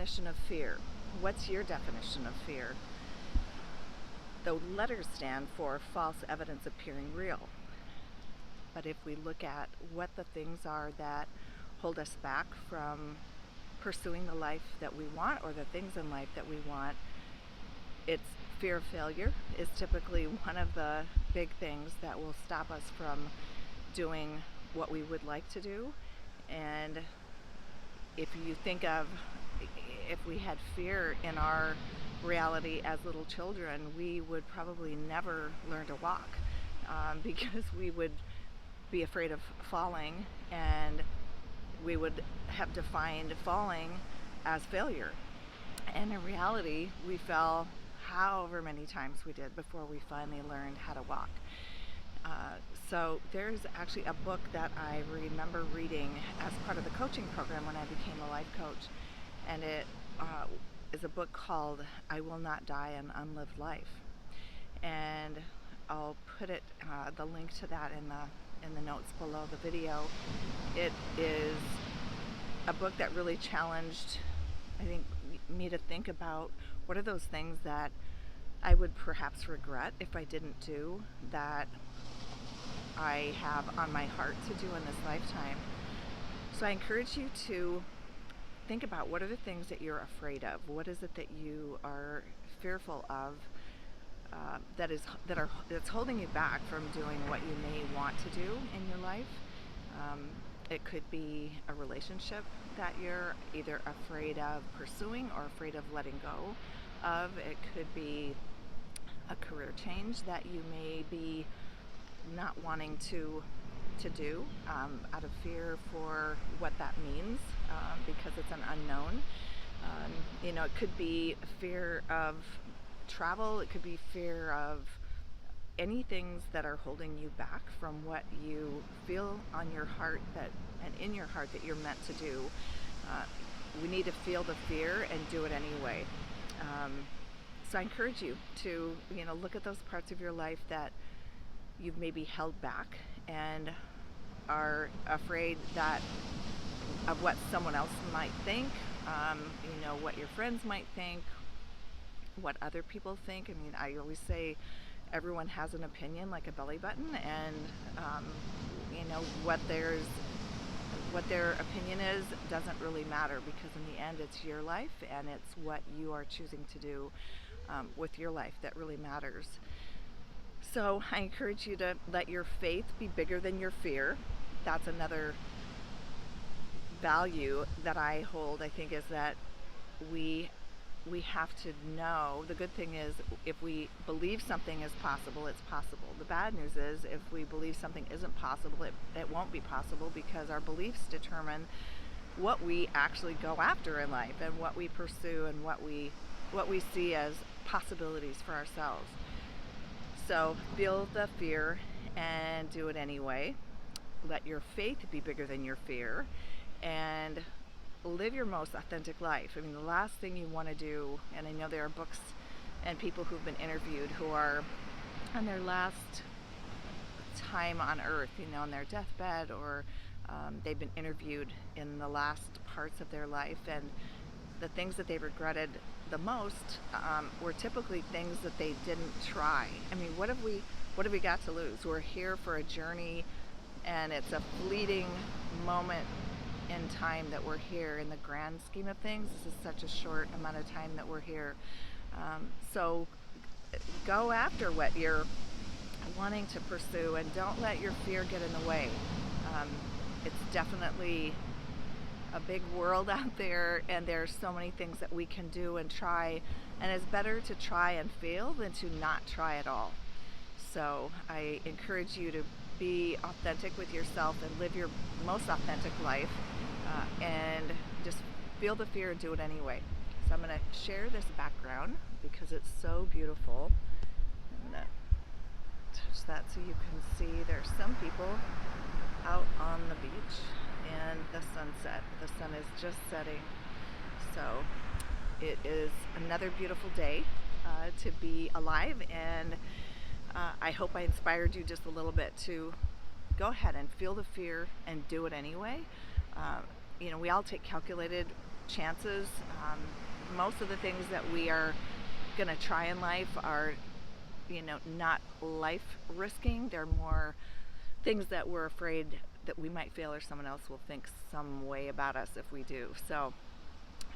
definition of fear. What's your definition of fear? The letters stand for false evidence appearing real. But if we look at what the things are that hold us back from pursuing the life that we want, or the things in life that we want, it's fear of failure is typically one of the big things that will stop us from doing what we would like to do. And if you think of, if we had fear in our reality as little children, we would probably never learn to walk, because we would be afraid of falling, and we would have defined falling as failure. And in reality, we fell however many times we did before we finally learned how to walk. So there's actually a book that I remember reading as part of the coaching program when I became a life coach, and it is a book called I Will Not Die an Unlived Life. And I'll put it the link to that in the notes below the video. It is a book that really challenged, I think, me to think about what are those things that I would perhaps regret if I didn't do, that I have on my heart to do in this lifetime. So I encourage you to think about, what are the things that you're afraid of? What is it that you are fearful of, that's holding you back from doing what you may want to do in your life? It could be a relationship that you're either afraid of pursuing or afraid of letting go of. It could be a career change that you may be not wanting to do, out of fear for what that means, because it's an unknown. It could be fear of travel. It could be fear of any things that are holding you back from what you feel on your heart and in your heart that you're meant to do. We need to feel the fear and do it anyway. So I encourage you to look at those parts of your life that you've maybe held back and are afraid of what someone else might think, what your friends might think, what other people think. I always say everyone has an opinion like a belly button, and what their opinion is doesn't really matter, because in the end it's your life, and it's what you are choosing to do with your life that really matters. So I encourage you to let your faith be bigger than your fear. That's another value that I hold, I think, is that we have to know, the good thing is, if we believe something is possible, it's possible. The bad news is, if we believe something isn't possible, it won't be possible, because our beliefs determine what we actually go after in life, and what we pursue, and what we see as possibilities for ourselves. So feel the fear and do it anyway. Let your faith be bigger than your fear, and live your most authentic life. The last thing you want to do, and I know there are books and people who've been interviewed who are on their last time on earth, on their deathbed, or they've been interviewed in the last parts of their life, and the things that they regretted the most were typically things that they didn't try. What have we got to lose? We're here for a journey, and it's a fleeting moment in time that we're here. In the grand scheme of things, this is such a short amount of time that we're here. So go after what you're wanting to pursue, and don't let your fear get in the way. It's definitely a big world out there, and there's so many things that we can do and try, and it's better to try and fail than to not try at all. So I encourage you to be authentic with yourself and live your most authentic life, and just feel the fear and do it anyway. So I'm going to share this background because it's so beautiful. I'm going to touch that so you can see there's some people out on the beach, and the sunset. The sun is just setting. So it is another beautiful day to be alive, and I hope I inspired you just a little bit to go ahead and feel the fear and do it anyway. We all take calculated chances. Most of the things that we are going to try in life are, not life risking. They're more things that we're afraid that we might fail or someone else will think some way about us if we do. So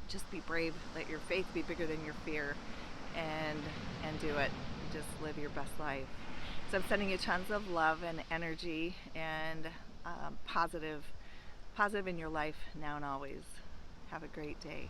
just be brave, let your faith be bigger than your fear, and do it. Just live your best life. So I'm sending you tons of love and energy and positive in your life now and always. Have a great day.